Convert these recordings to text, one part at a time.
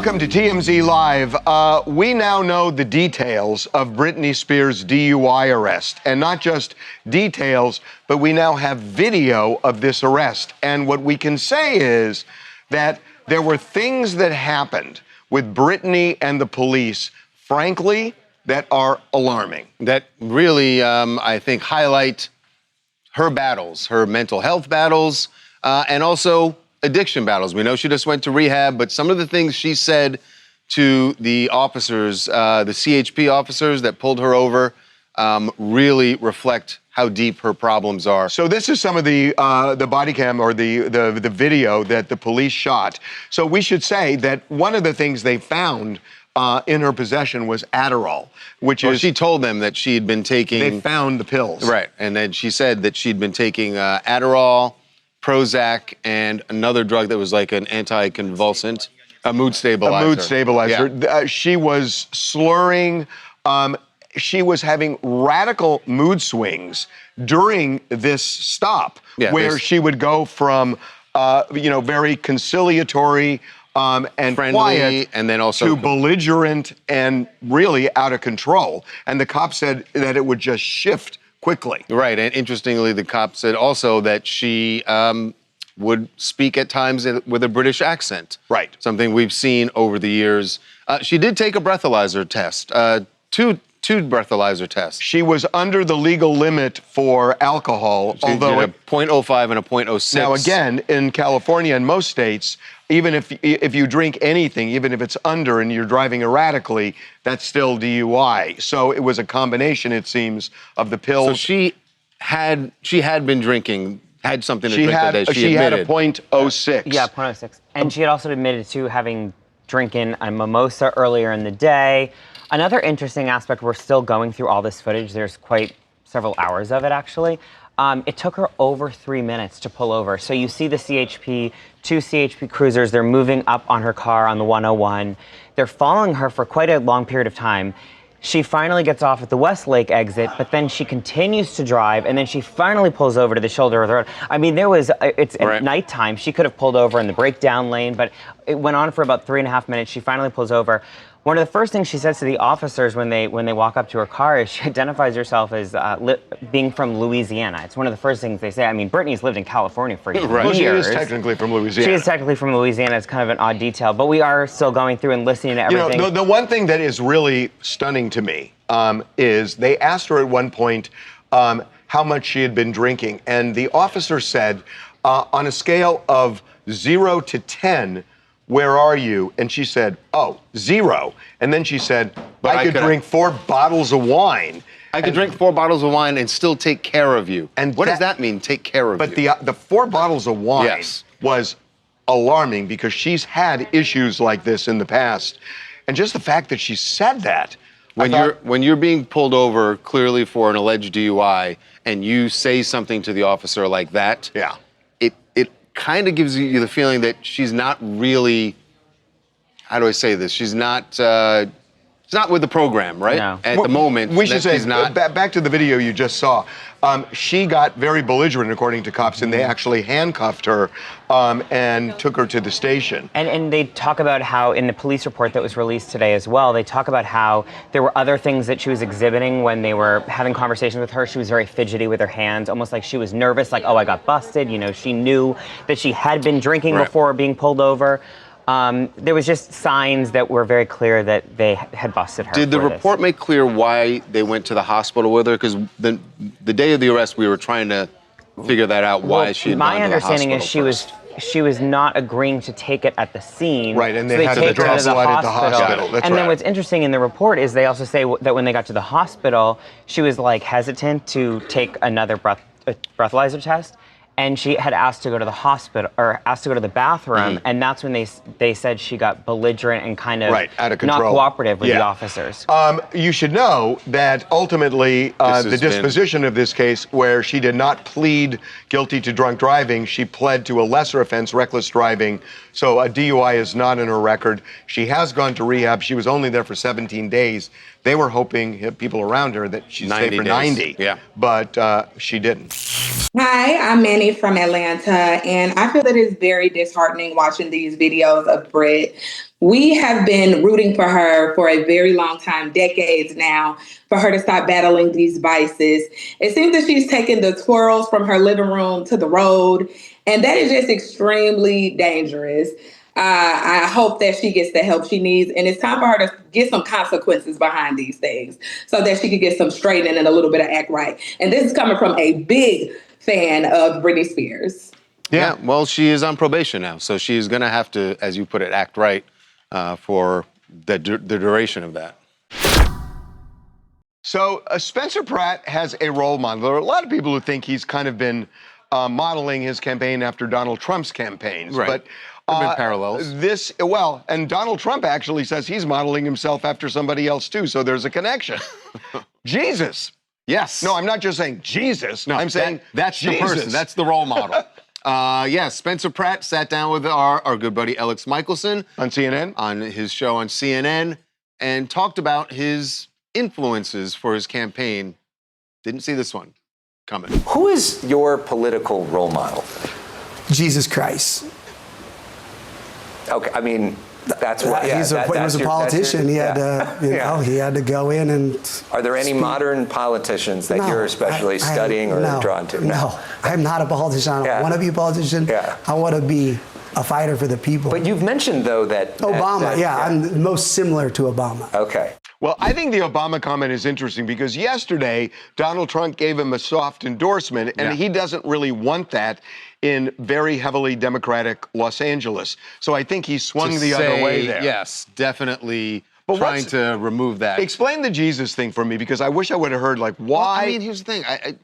welcome to TMZ Live. We now know the details of Britney Spears' DUI arrest. And not just details, but we now have video of this arrest. And what we can say is that there were things that happened with Britney and the police, frankly, that are alarming. That really, I think, highlight her battles, her mental health battles, and also addiction battles. We know she just went to rehab, but some of the things she said to the officers, the CHP officers that pulled her over, really reflect how deep her problems are. So this is some of the body cam or the video that the police shot. So we should say that one of the things they found in her possession was Adderall, which is... She told them that she had been taking... They found the pills. Right, and then she said that she'd been taking Adderall, Prozac, and another drug that was like an anticonvulsant, a mood stabilizer. A mood stabilizer. Yeah. She was slurring. She was having radical mood swings during this stop, where she would go from, very conciliatory and friendly, quiet, and then also to belligerent and really out of control. And the cop said that it would just shift quickly. Right, and interestingly, the cop said also that she would speak at times with a British accent. Right. Something we've seen over the years. She did take a breathalyzer test, two breathalyzer tests. She was under the legal limit for alcohol, She although did a 0.05 and a 0.06. Now again, in California and most states, even if you drink anything, even if it's under and you're driving erratically, that's still DUI. So it was a combination, it seems, of the pills. So she had been drinking, had something to drink that day. She had a 0.06. Yeah, 0.06. And she had also admitted to having drinking a mimosa earlier in the day. Another interesting aspect, we're still going through all this footage. There's quite several hours of it, actually. It took her over 3 minutes to pull over. So you see the CHP, two CHP cruisers, they're moving up on her car on the 101. They're following her for quite a long period of time. She finally gets off at the Westlake exit, but then she continues to drive, and then she finally pulls over to the shoulder of the road. I mean, it's at nighttime. She could have pulled over in the breakdown lane, but it went on for about 3.5 minutes. She finally pulls over. One of the first things she says to the officers when they walk up to her car is she identifies herself as being from Louisiana. It's one of the first things they say. I mean, Britney's lived in California for years. Well, she is technically from Louisiana. She is technically from Louisiana. It's kind of an odd detail, but we are still going through and listening to everything. You know, the one thing that is really stunning to me is they asked her at one point how much she had been drinking, and the officer said, on a scale of 0 to 10, where are you? And she said, 0. And then she said, I could drink 4 bottles of wine. I could drink 4 bottles of wine and still take care of you. And what does that mean, take care of you? But the 4 bottles of wine was alarming because she's had issues like this in the past. And just the fact that she said that. When you're being pulled over clearly for an alleged DUI and you say something to the officer like that, it kind of gives you the feeling that she's not really, how do I say this? She's not with the program, right? No. At the moment, we should say, she's not. Back to the video you just saw. She got very belligerent, according to cops, and they actually handcuffed her and took her to the station. And they talk about how, in the police report that was released today as well, they talk about how there were other things that she was exhibiting when they were having conversations with her. She was very fidgety with her hands, almost like she was nervous, like, oh, I got busted. You know, she knew that she had been drinking before being pulled over. There was just signs that were very clear that they had busted her. Did the report make clear why they went to the hospital with her? Because the day of the arrest, we were trying to figure that out, why she had gone to the hospital. My understanding is she was not agreeing to take it at the scene. Right, and they had to drop blood at the hospital. That's and then what's interesting in the report is they also say that when they got to the hospital, she was like hesitant to take another breathalyzer test. And she had asked to go to the hospital, or asked to go to the bathroom, and that's when they said she got belligerent and kind of out of control, not cooperative with the officers. You should know that ultimately the disposition of this case, where she did not plead guilty to drunk driving, she pled to a lesser offense, reckless driving. So a DUI is not in her record. She has gone to rehab. She was only there for 17 days. They were hoping, people around her, that she'd stay for 90. Yeah. But she didn't. Hi, I'm Manny from Atlanta, and I feel that it's very disheartening watching these videos of Britt We have been rooting for her for a very long time, decades now, for her to stop battling these vices. It seems that she's taken the twirls from her living room to the road, and that is just extremely dangerous. I hope that she gets the help she needs, and it's time for her to get some consequences behind these things so that she can get some straightening and a little bit of act right. And this is coming from a big fan of Britney Spears. Yeah, well, she is on probation now, so she's going to have to, as you put it, act right for the duration of that. So Spencer Pratt has a role model. There are a lot of people who think he's kind of been modeling his campaign after Donald Trump's campaigns. Right. But there have been parallels. And Donald Trump actually says he's modeling himself after somebody else too, so there's a connection. Jesus. Yes. No, I'm not just saying Jesus. No, I'm saying that's Jesus. the person. That's the role model. Yes, Spencer Pratt sat down with our good buddy Alex Michelson On CNN? on his show on CNN and talked about his influences for his campaign. Didn't see this one coming. Who is your political role model? Jesus Christ. Okay, I mean, that's what. Yeah, he was a politician. He had to, he had to go in and. Are there any modern politicians that you're especially studying or drawn to? No, I'm not a politician. I don't want to be a politician. Yeah. I want to be a fighter for the people. But you've mentioned though that Obama. I'm most similar to Obama. Okay. Well, I think the Obama comment is interesting because yesterday Donald Trump gave him a soft endorsement, and he doesn't really want that in very heavily Democratic Los Angeles. So I think he swung the other way there. Yes, definitely trying to remove that. Explain the Jesus thing for me, because I wish I would have heard, like, why. Well, I mean, here's the thing.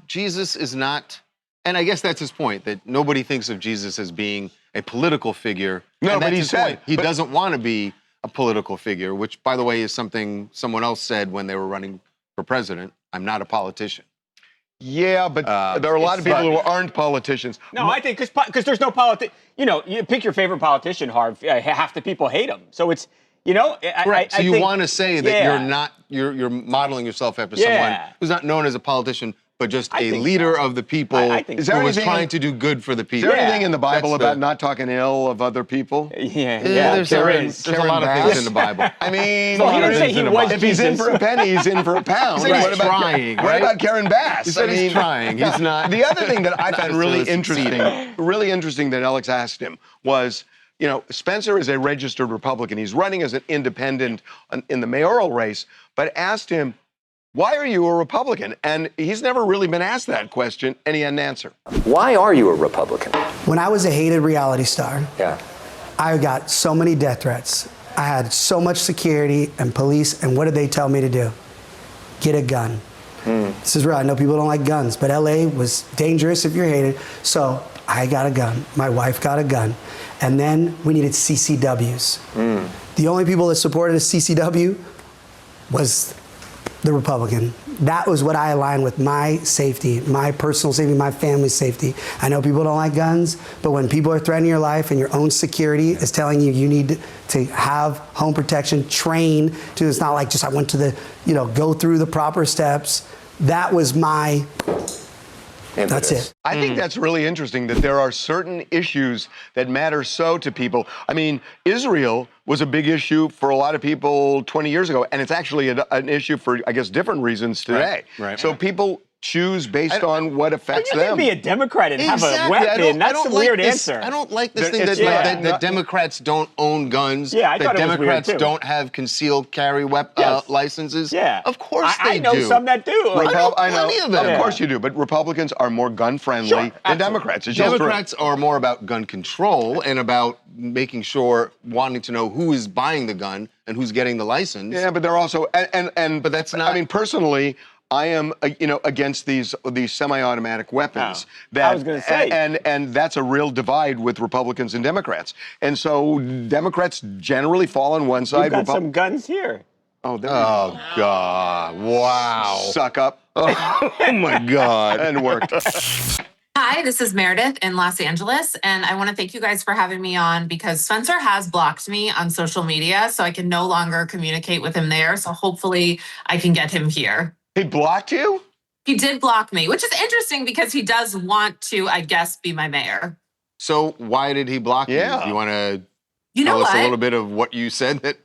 Jesus is not, and I guess that's his point, that nobody thinks of Jesus as being a political figure. No, and but that's he his said point. He doesn't want to be a political figure, which, by the way, is something someone else said when they were running for president. I'm not a politician. Yeah, but there are a lot of people who aren't politicians. No, I think because there's no you pick your favorite politician, Harv. Half the people hate him. So it's, Right. So you want to say that yeah. you're not, you're modeling yourself after someone who's not known as a politician, but just a leader of the people I think so. who was trying to do good for the people. Is there anything in the Bible about not talking ill of other people? There's a lot of things in the Bible. I mean, So he didn't say he was if he's in for a penny, he's in for a pound. He said he's trying, What right? about Karen Bass? He said he's trying. He's not. The other thing that I not found really necessarily interesting that Alex asked him was, Spencer is a registered Republican. He's running as an independent in the mayoral race, but asked him, why are you a Republican? And he's never really been asked that question, and he had an answer. Why are you a Republican? When I was a hated reality star, I got so many death threats. I had so much security and police, and what did they tell me to do? Get a gun. This is real. I know people don't like guns, but LA was dangerous if you're hated. So I got a gun. My wife got a gun. And then we needed CCWs. The only people that supported a CCW was the Republican. That was what I aligned with, my safety, my personal safety, my family's safety. I know people don't like guns, but when people are threatening your life and your own security is telling you you need to have home protection, train to, it's not like just I went to the, go through the proper steps. That was my, that's it. I think that's really interesting that there are certain issues that matter so to people. I mean, Israel was a big issue for a lot of people 20 years ago, and it's actually an issue for, I guess, different reasons today. Right. So people choose based on what affects you them. can be a Democrat and have a weapon. That's a weird answer. I don't like this thing that Democrats don't own guns. Yeah, I that thought it was weird, Democrats too. don't have concealed carry licenses. Yeah. Of course I they know do. some that do. I know plenty of them. Of course you do, but Republicans are more gun-friendly than Democrats. It's just Democrats are more about gun control and about making sure, wanting to know who is buying the gun and who's getting the license. Yeah, but they're also but that's not. I mean, personally, I am, against these semi-automatic weapons. I was going to say, and that's a real divide with Republicans and Democrats. And so Democrats generally fall on one side. You've got some guns here. Oh, there Oh God! Wow! Suck up. Oh my God! And worked. Hi, this is Meredith in Los Angeles, and I want to thank you guys for having me on because Spencer has blocked me on social media, so I can no longer communicate with him there. So hopefully I can get him here. He blocked you? He did block me, which is interesting because he does want to, I guess, be my mayor. So why did he block you? Yeah. Do you want to You know tell us what? a little bit of what you said that.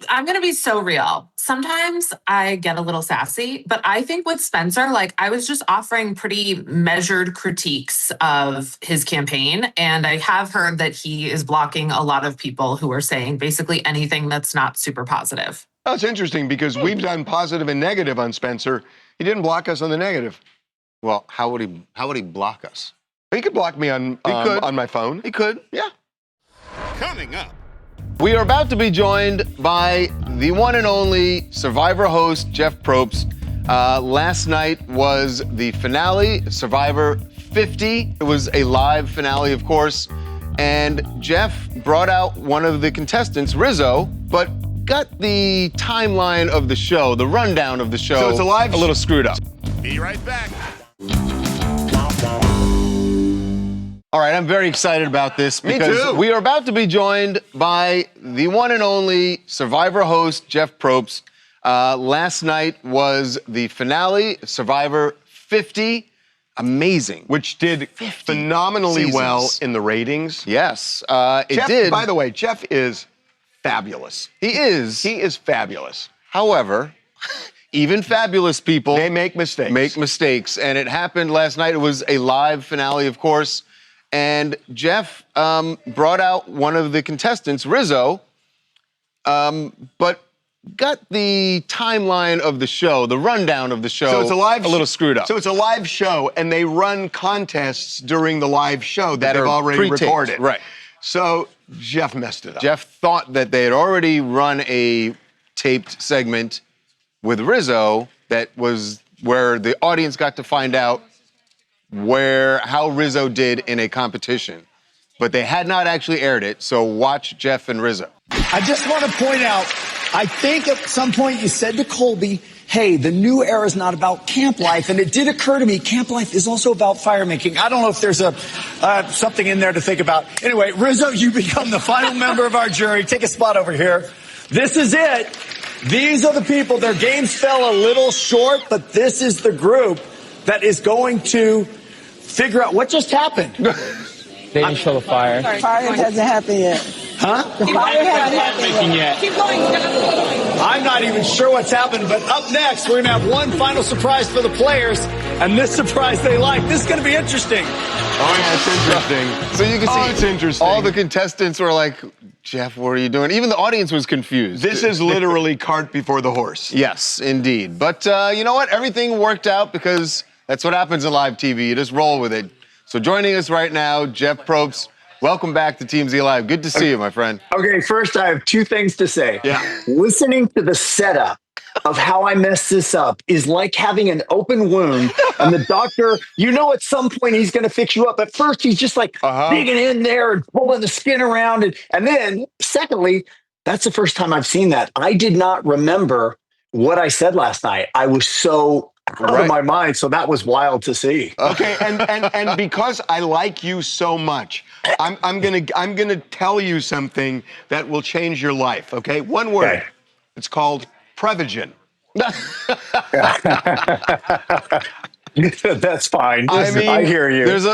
I'm going to be so real. Sometimes I get a little sassy, but I think with Spencer, like I was just offering pretty measured critiques of his campaign. And I have heard that he is blocking a lot of people who are saying basically anything that's not super positive. That's interesting because we've done positive and negative on Spencer. He didn't block us on the negative. Well, how would he block us? He could block me on my phone. He could. Yeah. Coming up. We are about to be joined by the one and only Survivor host, Jeff Probst. Last night was the finale, Survivor 50. It was a live finale, of course. And Jeff brought out one of the contestants, Rizzo, but got the timeline of the show, the rundown of the show, So it's a little screwed up. Be right back. All right, I'm very excited about this Me because too. we are about to be joined by the one and only Survivor host, Jeff Probst. Last night was the finale, Survivor 50. Amazing. Which did phenomenally seasons. well in the ratings. Yes, it Jeff, did. by the way, Jeff is fabulous. He is. He is fabulous. However, even fabulous people They make mistakes. and it happened last night. It was a live finale, of course. And Jeff brought out one of the contestants, Rizzo, but got the timeline of the show, the rundown of the show, So it's a little screwed up. So it's a live show, and they run contests during the live show that they've are already pre-taped, recorded. right. So Jeff messed it up. Jeff thought that they had already run a taped segment with Rizzo that was where the audience got to find out how Rizzo did in a competition. But they had not actually aired it, so watch Jeff and Rizzo. I just want to point out, I think at some point you said to Colby, hey, the new era is not about camp life. And it did occur to me, camp life is also about fire making. I don't know if there's something in there to think about. Anyway, Rizzo, you become the final member of our jury. Take a spot over here. This is it. These are the people. Their games fell a little short, but this is the group that is going to figure out what just happened. They didn't show the fire. Fire hasn't happened yet. Huh? The fire hasn't happened yet. Keep going. I'm not even sure what's happened, but up next, we're going to have one final surprise for the players, and this surprise they like. This is going to be interesting. Oh, yeah, it's interesting. So you can see it's interesting. all the contestants were like, Jeff, what are you doing? Even the audience was confused. This is literally cart before the horse. Yes, indeed. But you know what? Everything worked out because that's what happens in live TV. You just roll with it. So joining us right now, Jeff Probst. Welcome back to TMZ Live. Good to see you, my friend. Okay, first I have two things to say. Yeah. Listening to the setup of how I messed this up is like having an open wound, and the doctor, you know, at some point he's going to fix you up. At first, he's just like digging in there and pulling the skin around. And then, secondly, that's the first time I've seen that. I did not remember what I said last night. I was so out of my mind, so that was wild to see. Okay, and because I like you so much, I'm gonna tell you something that will change your life. Okay, one word. Okay. It's called Prevagen. That's fine. I mean, I hear you. There's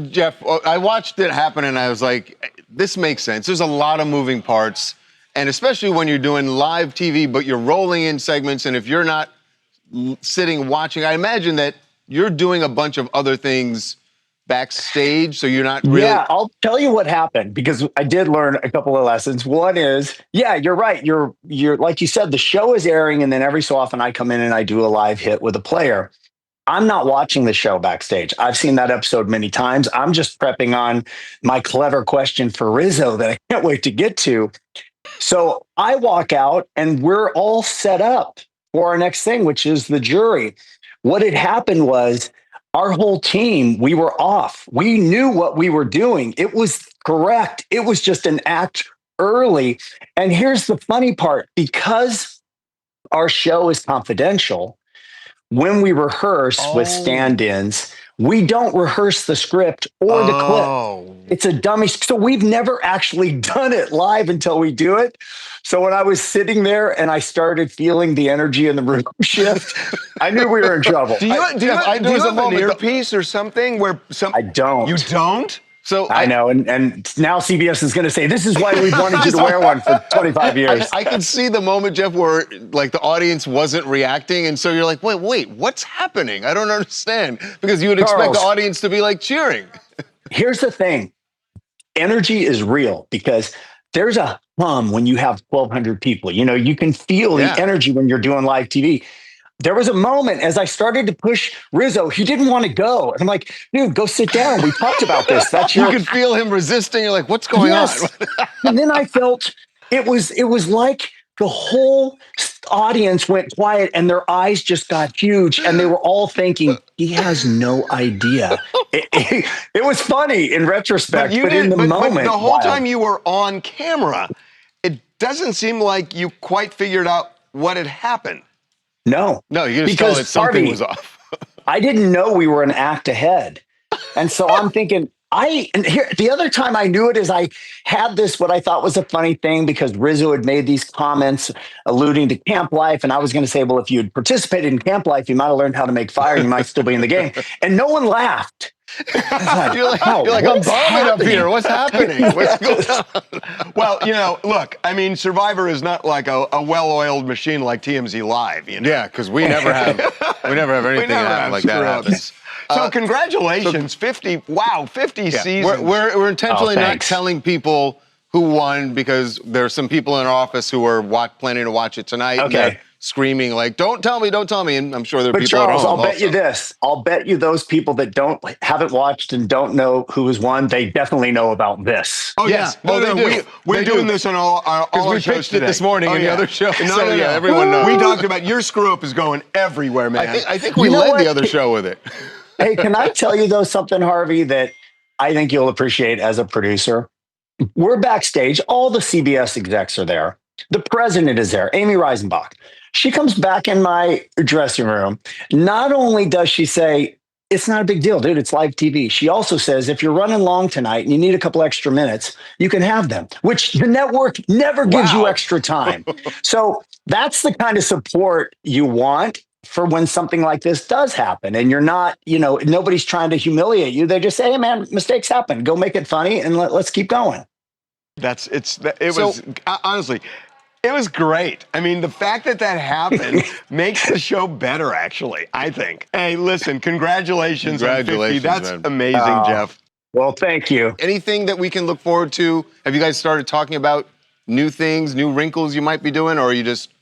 Jeff, I watched it happen and I was like, this makes sense. There's a lot of moving parts, and especially when you're doing live TV, but you're rolling in segments, and if you're not sitting watching, I imagine that you're doing a bunch of other things backstage, so you're not really... Yeah, I'll tell you what happened, because I did learn a couple of lessons. One is, yeah, you're right. You're like you said, the show is airing, and then every so often I come in and I do a live hit with a player. I'm not watching the show backstage. I've seen that episode many times. I'm just prepping on my clever question for Rizzo that I can't wait to get to. So I walk out and we're all set up for our next thing, which is the jury. What had happened was our whole team, we were off. We knew what we were doing. It was correct. It was just an act early. And here's the funny part, because our show is confidential, when we rehearse with stand-ins, we don't rehearse the script or the clip. It's a dummy. So we've never actually done it live until we do it. So when I was sitting there and I started feeling the energy in the room shift, I knew we were in trouble. Do you have an earpiece or something where some? I don't. You don't? So I know, and now CBS is going to say, this is why we've wanted you to wear one for 25 years. I can see the moment, Jeff, where like the audience wasn't reacting, and so you're like, wait, what's happening? I don't understand. Because you would expect the audience to be like cheering. Here's the thing. Energy is real because there's a hum when you have 1,200 people. You know, you can feel the energy when you're doing live TV. There was a moment as I started to push Rizzo, he didn't want to go. And I'm like, dude, go sit down. We talked about this. That's You could feel him resisting. You're like, what's going on? And then I felt it was like the whole audience went quiet and their eyes just got huge and they were all thinking, he has no idea. It was funny in retrospect, but in the moment. But the whole time you were on camera, it doesn't seem like you quite figured out what had happened. No, you just tell that something was off. I didn't know we were an act ahead. And so I'm thinking, and here, the other time I knew it is I had this, what I thought was a funny thing because Rizzo had made these comments alluding to camp life. And I was going to say, well, if you had participated in camp life, you might have learned how to make fire. You might still be in the game. And no one laughed. You're like, I'm bombing up here. What's happening? What's going on? Well, you know, look, I mean, Survivor is not like a well-oiled machine like TMZ Live, you know? Yeah, because we never have anything like that happens. So congratulations, 50 seasons. We're intentionally not telling people who won because there's some people in our office who are planning to watch it tonight. Okay. Screaming like, don't tell me. And I'm sure there are people Charles, at home I'll bet you this. I'll bet you those people that haven't watched and don't know who has won, they definitely know about this. Oh, yes. Yeah. They do. We're doing this on all our we shows pitched today. it this morning in the other show. No, everyone knows. We talked about your screw-up is going everywhere, man. I think we led the other show with it. Hey, can I tell you, though, something, Harvey, that I think you'll appreciate as a producer? We're backstage. All the CBS execs are there. The president is there, Amy Reisenbach. She comes back in my dressing room. Not only does she say, it's not a big deal, dude, it's live TV. She also says, if you're running long tonight and you need a couple extra minutes, you can have them, which the network never gives you extra time. So that's the kind of support you want for when something like this does happen. And you're not, nobody's trying to humiliate you. They just say, hey, man, mistakes happen. Go make it funny and let's keep going. Honestly, it was great. I mean, the fact that happened makes the show better, actually, I think. Hey, listen, congratulations on 50. That's amazing, Jeff. Well, thank you. Anything that we can look forward to? Have you guys started talking about new things, new wrinkles you might be doing, or are you just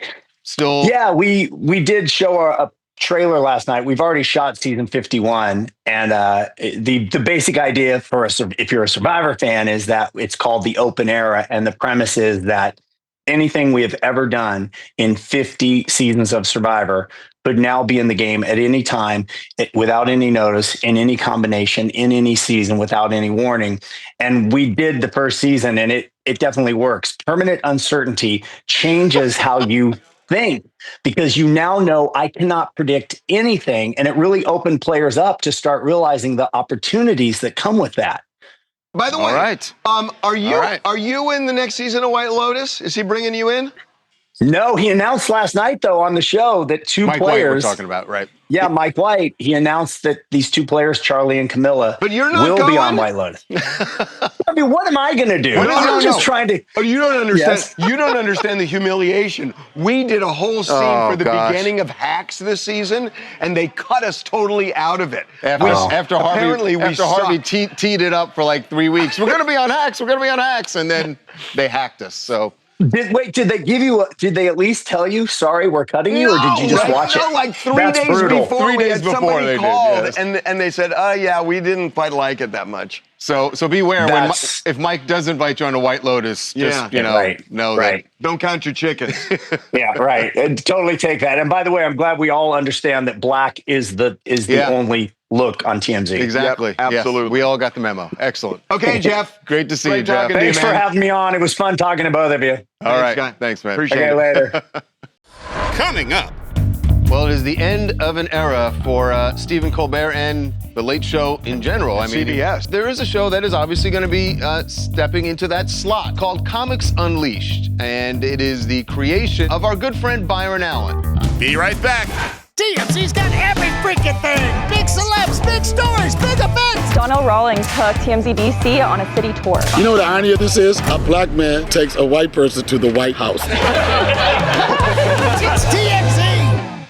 still? Yeah, we did show a trailer last night. We've already shot season 51. And the basic idea if you're a Survivor fan is that it's called the open era. And the premise is that anything we have ever done in 50 seasons of Survivor could now be in the game at any time, without any notice, in any combination, in any season, without any warning. And we did the first season, and it definitely works. Permanent uncertainty changes how you think, because you now know I cannot predict anything. And it really opened players up to start realizing the opportunities that come with that. By the way, are you in the next season of White Lotus? Is he bringing you in? No, he announced last night, though, on the show that Mike players. White we're talking about, right? Yeah, Mike White. He announced that these two players, Charlie and Camilla, but you're not will be on White Lotus. I mean, what am I going to do? I'm just trying to. Oh, you don't understand. Yes. You don't understand the humiliation. We did a whole scene for the beginning of Hacks this season, and they cut us totally out of it. After Harvey teed it up for like 3 weeks. We're going to be on Hacks. We're going to be on Hacks, and then they hacked us. So. Did they give you? Did they at least tell you, sorry, we're cutting you, or did you just watch it? No, like 3 days before. 3 days before they called, and they said, yeah, we didn't quite like it that much. So beware if Mike does invite you on a White Lotus, just know that. Don't count your chickens. Yeah, right. And totally take that. And by the way, I'm glad we all understand that black is the only look on TMZ. Exactly. Yep, absolutely. Yes. We all got the memo. Excellent. Okay, Jeff. Great to see you, Jeff. Thanks for having me on. It was fun talking to both of you. All right. Thanks, man. Appreciate it. Later. Coming up. Well, it is the end of an era for Stephen Colbert and The Late Show in general. I mean, CBS. There is a show that is obviously going to be stepping into that slot called Comics Unleashed. And it is the creation of our good friend Byron Allen. Be right back. TMZ's got every freaking thing. Big celebs, big stories, big events. Donnell Rawlings took TMZ DC on a city tour. You know what the irony of this is? A black man takes a white person to the White House. It's TMZ.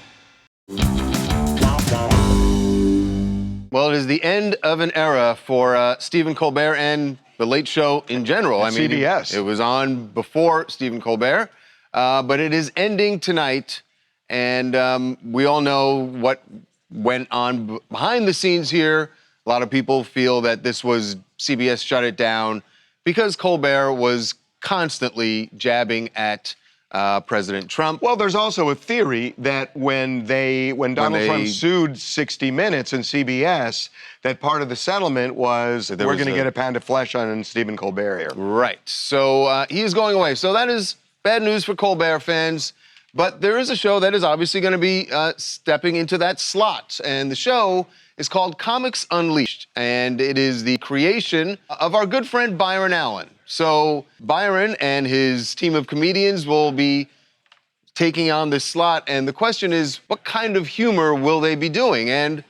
Well, it is the end of an era for Stephen Colbert and The Late Show in general. CBS. It was on before Stephen Colbert, but it is ending tonight. And we all know what went on behind the scenes here. A lot of people feel that this was CBS shut it down because Colbert was constantly jabbing at President Trump. Well, there's also a theory that when Donald Trump sued 60 Minutes and CBS, that part of the settlement was we're going to get a pound of flesh on Stephen Colbert here. Right. So he is going away. So that is bad news for Colbert fans. But there is a show that is obviously going to be stepping into that slot. And the show is called Comics Unleashed. And it is the creation of our good friend Byron Allen. So Byron and his team of comedians will be taking on this slot. And the question is, what kind of humor will they be doing? And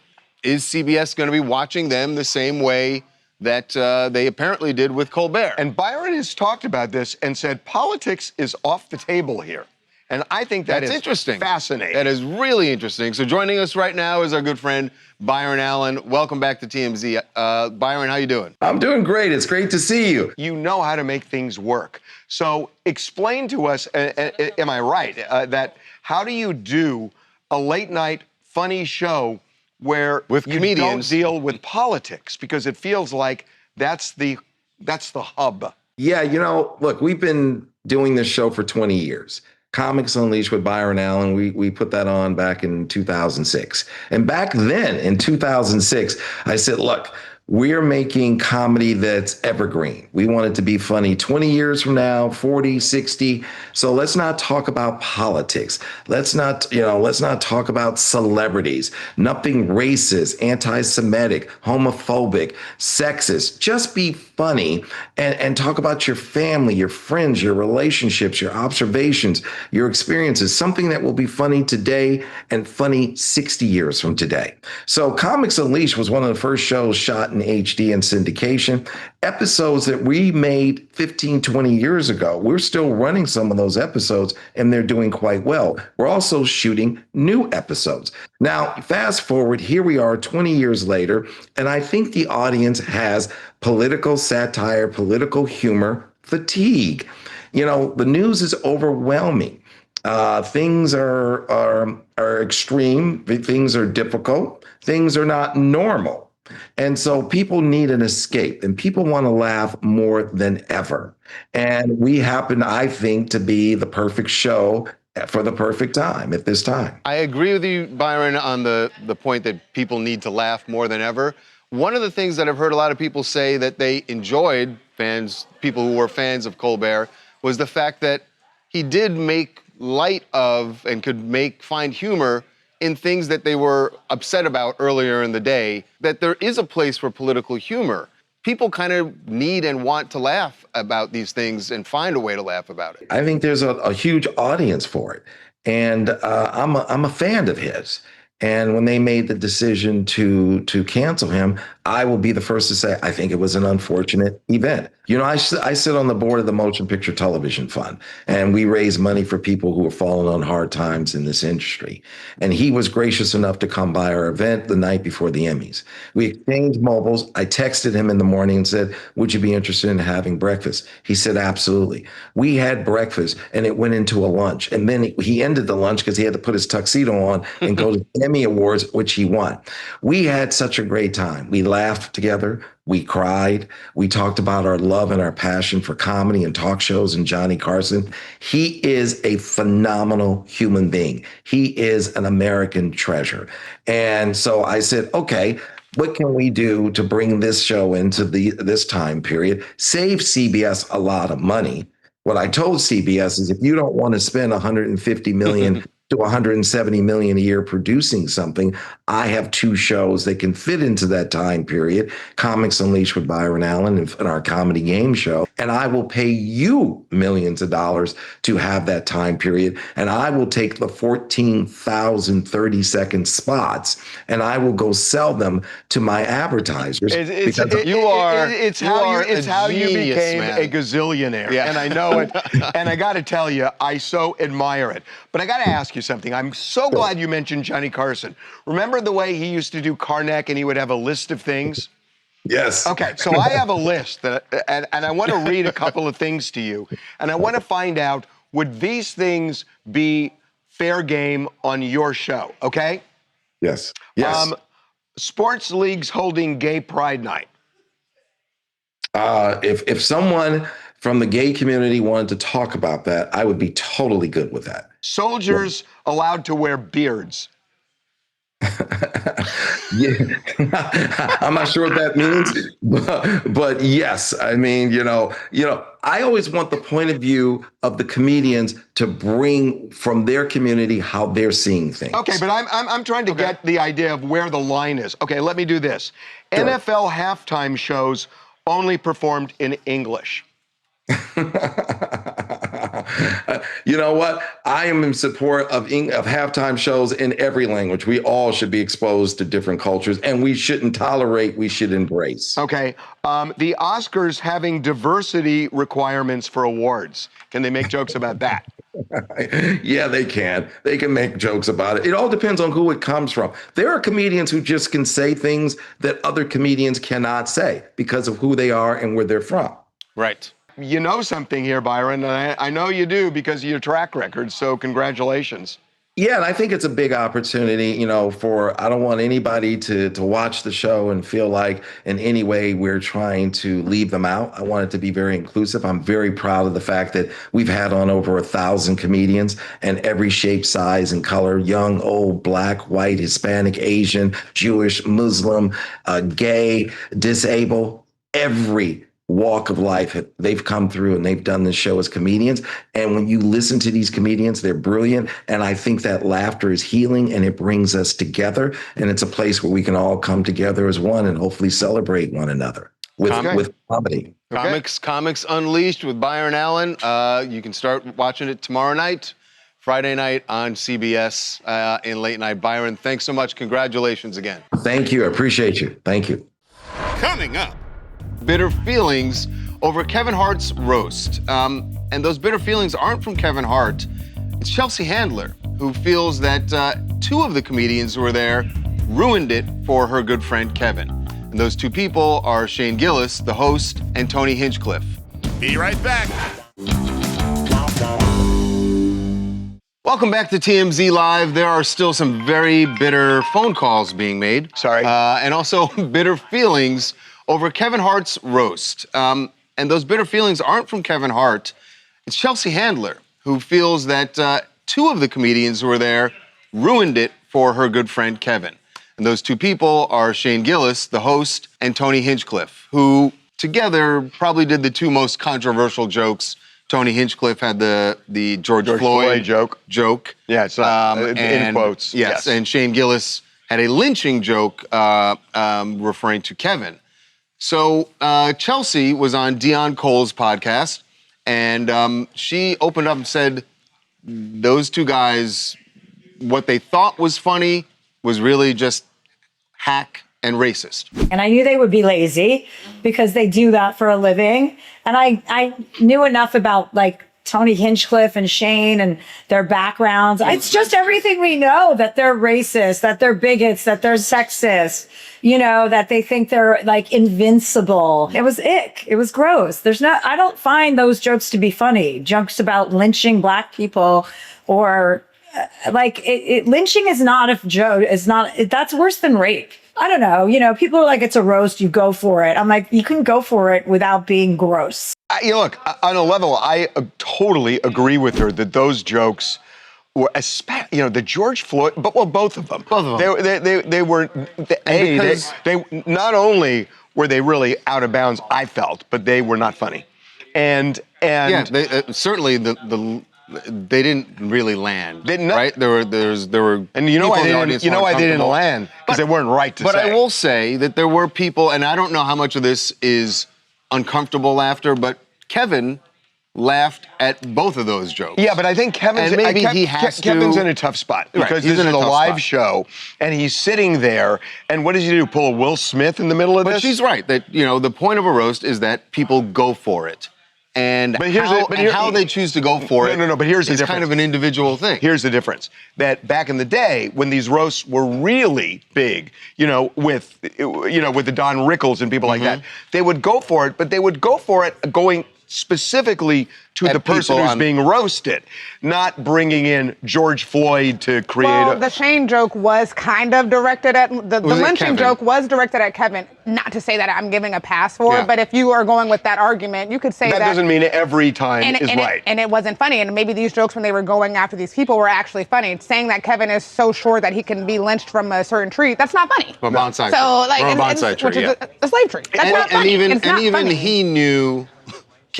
is CBS going to be watching them the same way that they apparently did with Colbert? And Byron has talked about this and said politics is off the table here. And I think that's interesting. Fascinating. That is really interesting. So joining us right now is our good friend Byron Allen. Welcome back to TMZ. Byron, how you doing? I'm doing great. It's great to see you. You know how to make things work. So explain to us, am I right, that how do you do a late night funny show where with you comedians don't deal with politics? Because it feels like that's the hub. Yeah, look, we've been doing this show for 20 years. Comics Unleashed with Byron Allen, we put that on back in 2006. And back then, in 2006, I said, look, we're making comedy that's evergreen. We want it to be funny 20 years from now, 40, 60. So let's not talk about politics. Let's not talk about celebrities. Nothing racist, anti-Semitic, homophobic, sexist. Just be funny and talk about your family, your friends, your relationships, your observations, your experiences, something that will be funny today and funny 60 years from today. So Comics Unleashed was one of the first shows shot in HD and syndication. Episodes that we made 15, 20 years ago. We're still running some of those episodes and they're doing quite well. We're also shooting new episodes. Now, fast forward, here we are 20 years later, and I think the audience has political satire, political humor fatigue. The news is overwhelming. Things are extreme. Things are difficult. Things are not normal. And so people need an escape, and people want to laugh more than ever. And we happen, I think, to be the perfect show for the perfect time at this time. I agree with you, Byron, on the point that people need to laugh more than ever. One of the things that I've heard a lot of people say that they enjoyed, people who were fans of Colbert, was the fact that he did make light of and could find humor in things that they were upset about earlier in the day, that there is a place for political humor. People kind of need and want to laugh about these things and find a way to laugh about it. I think there's a huge audience for it. And I'm a fan of his. And when they made the decision to cancel him, I will be the first to say, I think it was an unfortunate event. I sit on the board of the Motion Picture Television Fund, and we raise money for people who are falling on hard times in this industry. And he was gracious enough to come by our event the night before the Emmys. We exchanged mobiles. I texted him in the morning and said, would you be interested in having breakfast? He said, absolutely. We had breakfast, and it went into a lunch. And then he ended the lunch because he had to put his tuxedo on and go to the Emmy Awards, which he won. We had such a great time. We laughed together. We cried. We talked about our love and our passion for comedy and talk shows and Johnny Carson. He is a phenomenal human being. He is an American treasure. And so I said, okay, what can we do to bring this show into this time period, save CBS a lot of money? What I told CBS is if you don't want to spend $150 million to $170 million a year producing something, I have two shows that can fit into that time period, Comics Unleashed with Byron Allen and our comedy game show, and I will pay you millions of dollars to have that time period. And I will take the 14,000 30-second spots and I will go sell them to my advertisers. It's how you became a gazillionaire. Yeah. And I know it. And I got to tell you, I so admire it. But I got to ask you something. I'm so glad you mentioned Johnny Carson. Remember the way he used to do Karnak and he would have a list of things? Yes. Okay, so I have a list, and I want to read a couple of things to you. And I want to find out, would these things be fair game on your show, okay? Yes. Yes. Sports leagues holding gay pride night. If someone from the gay community wanted to talk about that, I would be totally good with that. Soldiers allowed to wear beards. Yeah, I'm not sure what that means, but yes, I mean, I always want the point of view of the comedians to bring from their community how they're seeing things. Okay, but I'm trying to get the idea of where the line is. Okay, let me do this. Sure. NFL halftime shows only performed in English. You know what? I am in support of halftime shows in every language. We all should be exposed to different cultures, and we shouldn't tolerate, we should embrace. Okay. The Oscars having diversity requirements for awards. Can they make jokes about that? Yeah, they can. They can make jokes about it. It all depends on who it comes from. There are comedians who just can say things that other comedians cannot say because of who they are and where they're from. Right. You know something here, Byron, and I know you do because of your track record, so congratulations. Yeah, and I think it's a big opportunity, I don't want anybody to watch the show and feel like in any way we're trying to leave them out. I want it to be very inclusive. I'm very proud of the fact that we've had on over 1,000 comedians and every shape, size, and color, young, old, black, white, Hispanic, Asian, Jewish, Muslim, gay, disabled, every walk of life. They've come through and they've done this show as comedians. And when you listen to these comedians, they're brilliant. And I think that laughter is healing and it brings us together. And it's a place where we can all come together as one and hopefully celebrate one another with comedy. Comics Unleashed with Byron Allen. You can start watching it tomorrow night, Friday night on CBS in late night. Byron, thanks so much. Congratulations again. Thank you. I appreciate you. Thank you. Coming up. Bitter feelings over Kevin Hart's roast. And those bitter feelings aren't from Kevin Hart. It's Chelsea Handler, who feels that two of the comedians who were there ruined it for her good friend Kevin. And those two people are Shane Gillis, the host, and Tony Hinchcliffe. Be right back. Welcome back to TMZ Live. There are still some very bitter phone calls being made. Sorry. And also bitter feelings over Kevin Hart's roast. And those bitter feelings aren't from Kevin Hart. It's Chelsea Handler, who feels that two of the comedians who were there ruined it for her good friend Kevin. And those two people are Shane Gillis, the host, and Tony Hinchcliffe, who together probably did the two most controversial jokes. Tony Hinchcliffe had the George Floyd joke. Yeah, it's in quotes. Yes, and Shane Gillis had a lynching joke referring to Kevin. So Chelsea was on Dion Cole's podcast, and she opened up and said those two guys, what they thought was funny was really just hack and racist. And I knew they would be lazy because they do that for a living. And I knew enough about Tony Hinchcliffe and Shane and their backgrounds. It's just everything we know, that they're racist, that they're bigots, that they're sexist, that they think they're invincible. It was ick. It was gross. I don't find those jokes to be funny. Jokes about lynching Black people or lynching is not a joke. That's worse than rape. I don't know. People are like, it's a roast, you go for it. I'm like, you can go for it without being gross. Look, on a level, I totally agree with her that those jokes were, especially, the George Floyd, both of them. They were, they not only were they really out of bounds, I felt, but they were not funny. And yeah, certainly they didn't really land. Right? There were and why they didn't land because they weren't right to say. But I will say that there were people, and I don't know how much of this is uncomfortable laughter, but Kevin laughed at both of those jokes. Yeah, but I think Kevin's in a tough spot because this is a live show, and he's sitting there. And what does he do? Pull a Will Smith in the middle of this? But she's right that the point of a roast is that people go for it, and how they choose to go for it. But here's the is difference. Kind of an individual thing. Here's the difference: that back in the day when these roasts were really big, with the Don Rickles and people like that, they would go for it, but they would go for it going specifically to the person who's being roasted, not bringing in George Floyd to create the Shane joke was kind of directed at the lynching joke was directed at Kevin. Not to say that I'm giving a pass for it, but if you are going with that argument, you could say that doesn't mean every time is right. And it wasn't funny. And maybe these jokes when they were going after these people were actually funny. Saying that Kevin is so sure that he can be lynched from a certain tree, that's not funny. A bonsai tree. So a bonsai tree, which is a slave tree. That's not funny. It's not even funny. he knew.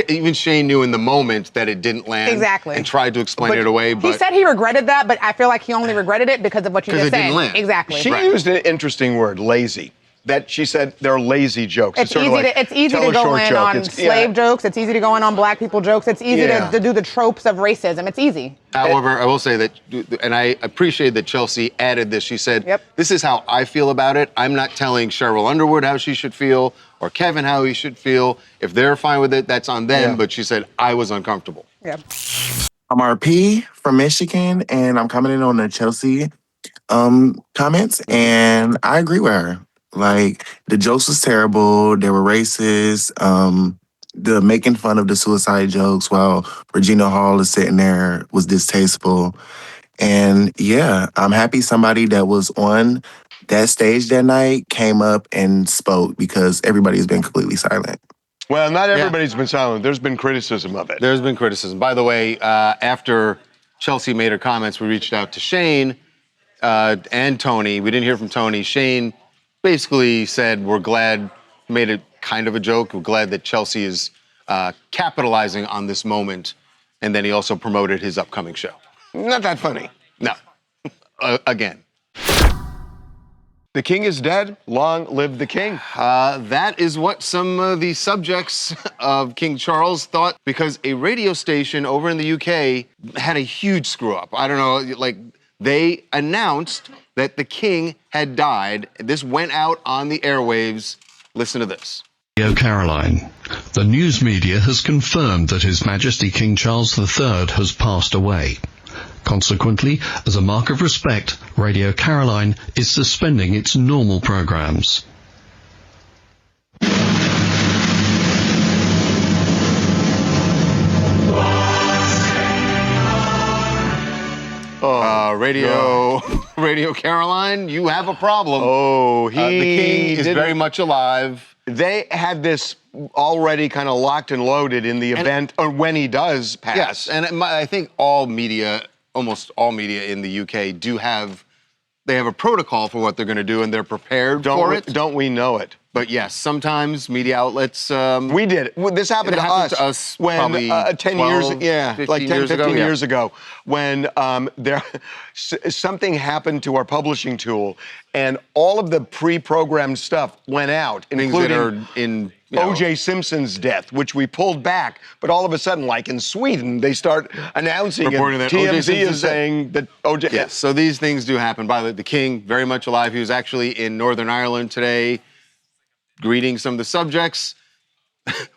Even Shane knew in the moment that it didn't land. Exactly. And tried to explain it away. But he said he regretted that, but I feel like he only regretted it because of what you just said. Because it didn't land. Exactly. She used an interesting word, lazy. That she said they're lazy jokes. It's easy to go in on slave jokes. It's easy to go in on black people jokes. It's easy to do the tropes of racism. It's easy. However, I will say that, and I appreciate that Chelsea added this. She said, this is how I feel about it. I'm not telling Cheryl Underwood how she should feel or Kevin how he should feel. If they're fine with it, that's on them. But she said, I was uncomfortable. Yeah. I'm RP from Michigan, and I'm commenting on the Chelsea comments, and I agree with her. Like, the jokes was terrible. They were racist. The making fun of the suicide jokes while Regina Hall is sitting there was distasteful. And yeah, I'm happy somebody that was on that stage that night came up and spoke because everybody's been completely silent. Well, not everybody's been silent. There's been criticism of it. There's been criticism. By the way, after Chelsea made her comments, we reached out to Shane and Tony. We didn't hear from Tony. Shane basically said, we're glad, made it kind of a joke. We're glad that Chelsea is capitalizing on this moment. And then he also promoted his upcoming show. Not that funny. No. Again. The king is dead. Long live the king. That is what some of the subjects of King Charles thought, because a radio station over in the UK had a huge screw up. I don't know, like, they announced that the king had died. This went out on the airwaves. Listen to this. Radio Caroline. The news media has confirmed that His Majesty King Charles III has passed away. Consequently, as a mark of respect, Radio Caroline is suspending its normal programs. Radio Caroline, you have a problem. Oh, the king is very much alive. They had this already kind of locked and loaded in the event, or when he does pass. Yes, and I think almost all media in the UK they have a protocol for what they're going to do, and they're prepared for it. Don't we know it? But yes, sometimes media outlets. We did. This happened to us when probably 10 years, 15 years ago, when something happened to our publishing tool, and all of the pre-programmed stuff went out, including O.J. Simpson's death, which we pulled back. But all of a sudden, like in Sweden, they start announcing reporting it. that TMZ is saying that O.J. Yes, so these things do happen. By the way, the king, very much alive. He was actually in Northern Ireland today, greeting some of the subjects.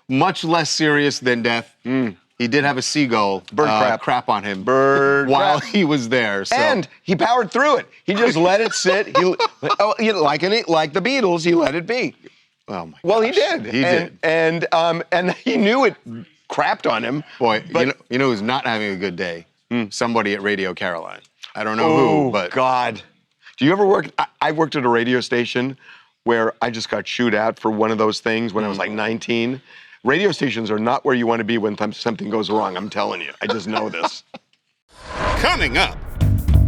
Much less serious than death. He did have a seagull crap on him while he was there. So. And he powered through it. He just let it sit. Like the Beatles, he let it be. Oh my! Well, he did. He did. And he knew it crapped on him. Boy, you know who's not having a good day? Somebody at Radio Caroline. I don't know who, but God. Do you ever work? I worked at a radio station where I just got chewed out for one of those things when I was like 19. Radio stations are not where you want to be when something goes wrong. I'm telling you. I just know this. Coming up.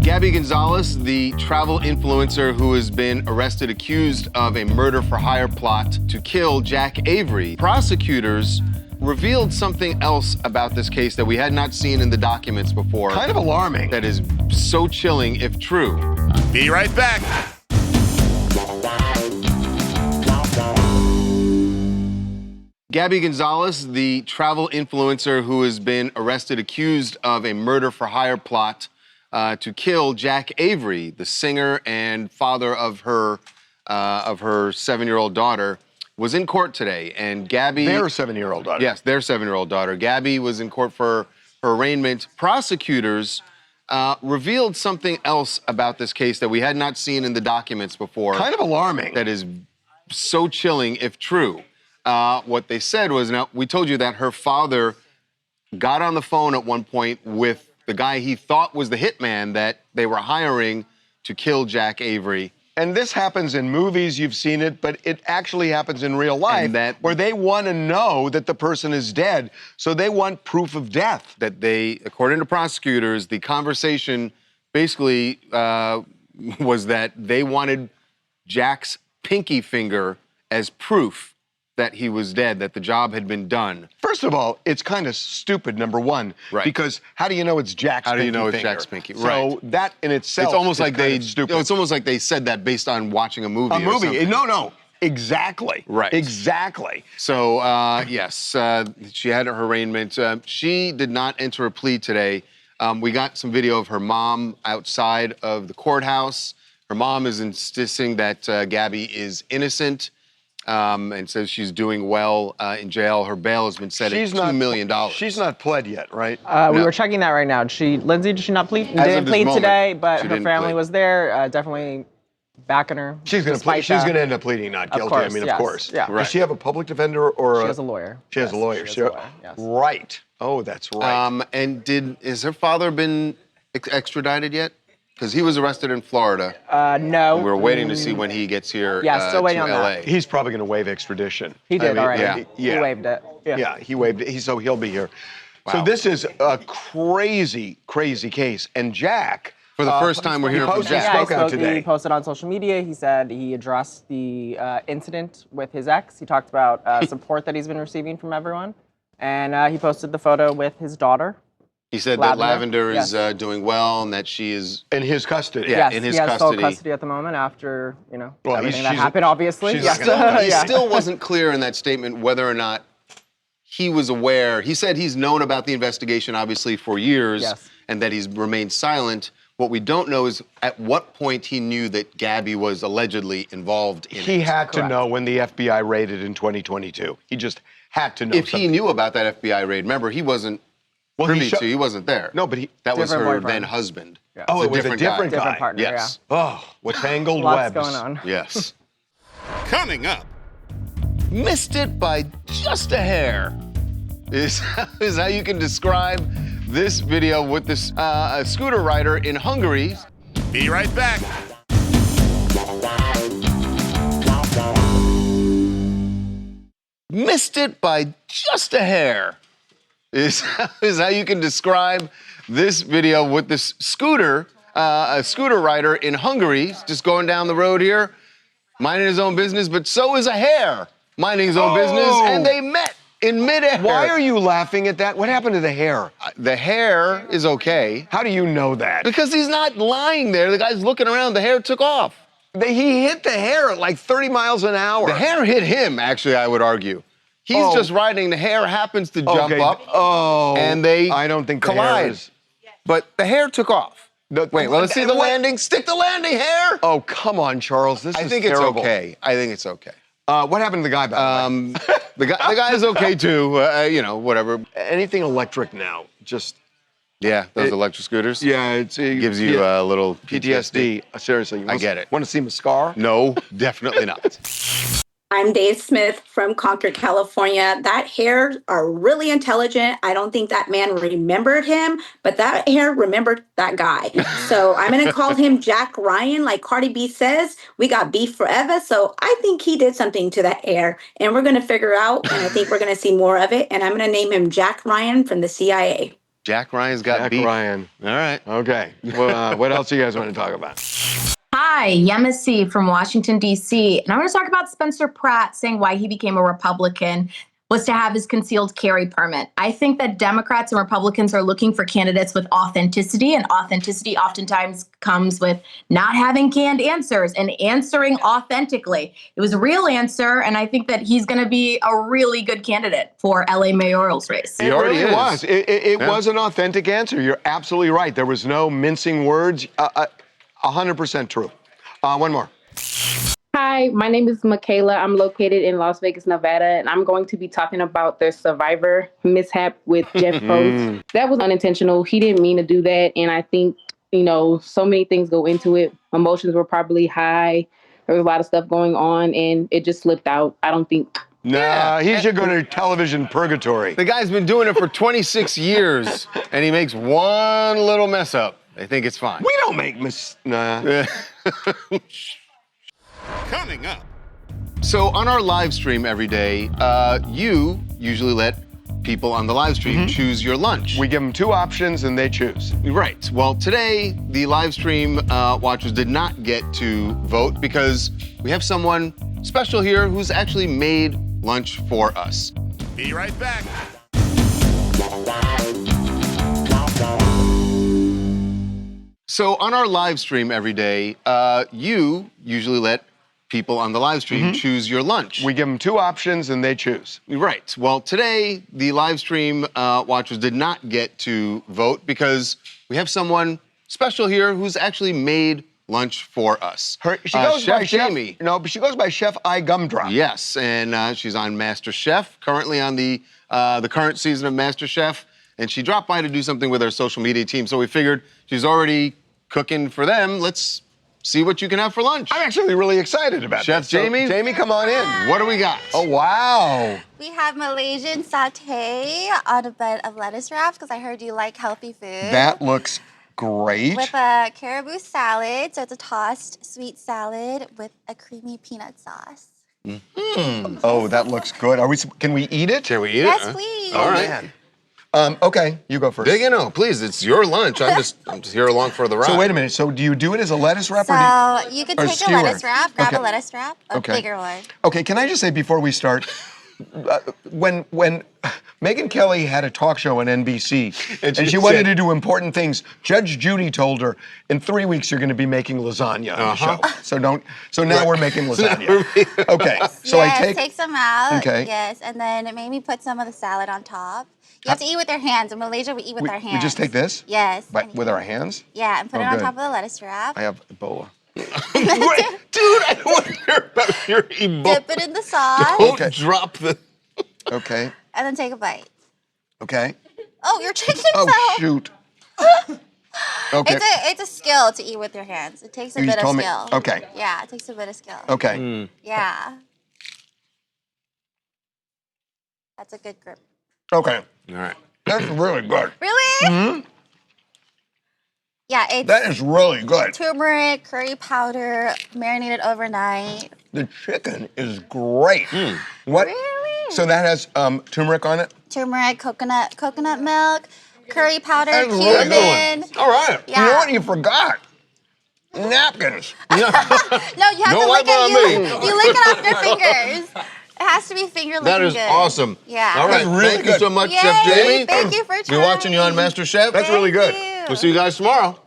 Gabby Gonzalez, the travel influencer who has been arrested accused of a murder-for-hire plot to kill Jack Avery. Prosecutors revealed something else about this case that we had not seen in the documents before. Kind of alarming. That is so chilling if true. Be right back. Gabby Gonzalez, the travel influencer who has been arrested, accused of a murder-for-hire plot to kill Jack Avery, the singer and father of her 7-year-old daughter, was in court today. And Gabby... Their 7-year-old daughter. Yes, their 7-year-old daughter. Gabby was in court for her arraignment. Prosecutors revealed something else about this case that we had not seen in the documents before. Kind of alarming. That is so chilling if true. What they said was, now, we told you that her father got on the phone at one point with the guy he thought was the hitman that they were hiring to kill Jack Avery. And this happens in movies, you've seen it, but it actually happens in real life where they want to know that the person is dead, so they want proof of death. That they, according to prosecutors, the conversation basically was that they wanted Jack's pinky finger as proof that he was dead, that the job had been done. First of all, it's kind of stupid, number one, because how do you know it's Jack's pinky? How do you know it's finger? Jack's pinky? So that in itself it's almost is like kind of stupid. It's almost like they said that based on watching a movie. A movie? No, exactly. Right. Exactly. So yes, she had her arraignment. She did not enter a plea today. We got some video of her mom outside of the courthouse. Her mom is insisting that Gabby is innocent. And says she's doing well in jail. Her bail has been set at $2 million. She's not pled yet, right? We were checking that right now. Lindsay, did she not plead? Didn't plead today, but her family was there, definitely backing her. She's going to plead. She's going to end up pleading not guilty. Course, I mean, yes, of course. Yeah. Does she have a public defender or? She has a lawyer. She has a lawyer. She has a lawyer, yes. Right. Oh, that's right. And has her father been extradited yet? Because he was arrested in Florida. No. We were waiting to see when he gets here still waiting to on LA. that. He's probably going to waive extradition. He did already. Yeah. He waived it. Yeah, he waived it. So he'll be here. Wow. So this is a crazy, crazy case. And Jack... For the first time we're hearing from Jack. Yeah, spoke out today. He posted on social media. He said he addressed the incident with his ex. He talked about support that he's been receiving from everyone. And he posted the photo with his daughter. He said that Lavender is doing well and that she is... In his custody. Yeah, in his he has custody. Full custody at the moment after, well, everything that happened, obviously. He still wasn't clear in that statement whether or not he was aware. He said he's known about the investigation, obviously, for years, and that he's remained silent. What we don't know is at what point he knew that Gabby was allegedly involved in it. He had to know when the FBI raided in 2022. He just had to know If he knew about that FBI raid, remember, he wasn't he wasn't there. No, but that was her boyfriend. then husband. Yeah. Oh, it was a different guy. Different partner, yes. Oh, what tangled Lots webs. going on. Yes. Coming up. Missed it by just a hair is how you can describe this video with this a scooter rider in Hungary. Be right back. Missed it by just a hair is how you can describe this video with this scooter, a scooter rider in Hungary, just going down the road here, minding his own business, but so is a hare minding his own business, and they met in midair. Why are you laughing at that? What happened to the hare? The hare is okay. How do you know that? Because he's not lying there. The guy's looking around. The hare took off. He hit the hare at like 30 miles an hour. The hare hit him, actually, I would argue. He's just riding. The hare happens to jump up. And they I don't think collide. The hare is... But the hare took off. Wait, let's see the landing. Stick the landing, hare. Oh, come on, Charles. This is terrible. Okay. I think it's okay. What happened to the guy, by the way? The guy is okay, too. Whatever. Anything electric now, just... Yeah, those electric scooters. Yeah, it gives you a little PTSD. Seriously. I get it. Want to see Mascar? No, definitely not. I'm Dave Smith from Concord, California. That hares are really intelligent. I don't think that man remembered him, but that hare remembered that guy. So I'm going to call him Jack Ryan, like Cardi B says. We got beef forever. So I think he did something to that hare, and we're going to figure out, and I think we're going to see more of it. And I'm going to name him Jack Ryan from the CIA. Jack Ryan's got beef. Jack Ryan. All right. Okay. Well, what else do you guys want to talk about? Hi, Yemisi from Washington, D.C. And I want to talk about Spencer Pratt saying why he became a Republican. was to have his concealed carry permit. I think that Democrats and Republicans are looking for candidates with authenticity, and authenticity oftentimes comes with not having canned answers and answering authentically. It was a real answer, and I think that he's going to be a really good candidate for LA mayoral's race. It really was. It was an authentic answer. You're absolutely right. There was no mincing words. 100% true. One more. Hi, my name is Michaela. I'm located in Las Vegas, Nevada, and I'm going to be talking about the Survivor mishap with Jeff Probst. That was unintentional. He didn't mean to do that, and I think, so many things go into it. Emotions were probably high. There was a lot of stuff going on, and it just slipped out. I don't think. Nah, he should go to television purgatory. The guy's been doing it for 26 years, and he makes one little mess up. They think it's fine. We don't make Nah. Coming up. So on our live stream every day, you usually let people on the live stream choose your lunch. We give them 2 options and they choose. Right. Well, today, the live stream watchers did not get to vote because we have someone special here who's actually made lunch for us. Be right back. So on our live stream every day, you usually let people on the live stream choose your lunch. We give them 2 options and they choose. Right. Well, today, the live stream watchers did not get to vote because we have someone special here who's actually made lunch for us. She goes by Jamie. No, but she goes by Chef Igumdrop. Yes, and she's on MasterChef, currently on the current season of MasterChef, and she dropped by to do something with our social media team, so we figured she's already cooking for them. Let's see what you can have for lunch. I'm actually really excited about Chef this. So, Jamie? Jamie, come on in. What do we got? Oh, wow. We have Malaysian sauté on a bed of lettuce wraps because I heard you like healthy food. That looks great. With a caribou salad, so it's a tossed sweet salad with a creamy peanut sauce. Oh, that looks good. Can we eat it? Can we eat it? Yes, please. All right. Man. Okay, you go first. Dig in, please. It's your lunch. I'm just here along for the ride. So wait a minute. So do you do it as a lettuce wrap? So or you could or take skewer? a lettuce wrap, grab Okay. a lettuce wrap, a bigger one. Okay, can I just say before we start, when Megyn Kelly had a talk show on NBC and she wanted to do important things, Judge Judy told her, in 3 weeks you're going to be making lasagna on the show. So now we're making lasagna. Okay, so yes, take some out. Okay. Yes, and then maybe put some of the salad on top. You have to eat with your hands. In Malaysia, we eat with our hands. We just take this? Yes. With our hands? Yeah, and put it on top of the lettuce wrap. I have Ebola. Dude, I don't want to hear about your Ebola. Dip it in the sauce. Don't drop the... Okay. And then take a bite. Okay. Oh, your chicken Oh, fell. shoot. Okay. It's a skill to eat with your hands. It takes a You bit of told me- skill. okay. Yeah, it takes a bit of skill. Okay. Yeah. That's a good grip. Okay. All right. That's really good. Really? Mm-hmm. Yeah, it's That is really good. turmeric, curry powder, marinated overnight. The chicken is great. What? Really? So that has turmeric on it? Turmeric, coconut milk, curry powder, That's really cumin. good. All right. Yeah. You know what you forgot? Napkins. No, you have Don't to wipe lick it. on me. You lick it off your fingers. It has to be finger licking That is good. awesome. Yeah. All right. That's really Thank you good. so much, Yay, Chef Jamie. thank you for We're watching you on MasterChef. That's really good. you. We'll see you guys tomorrow.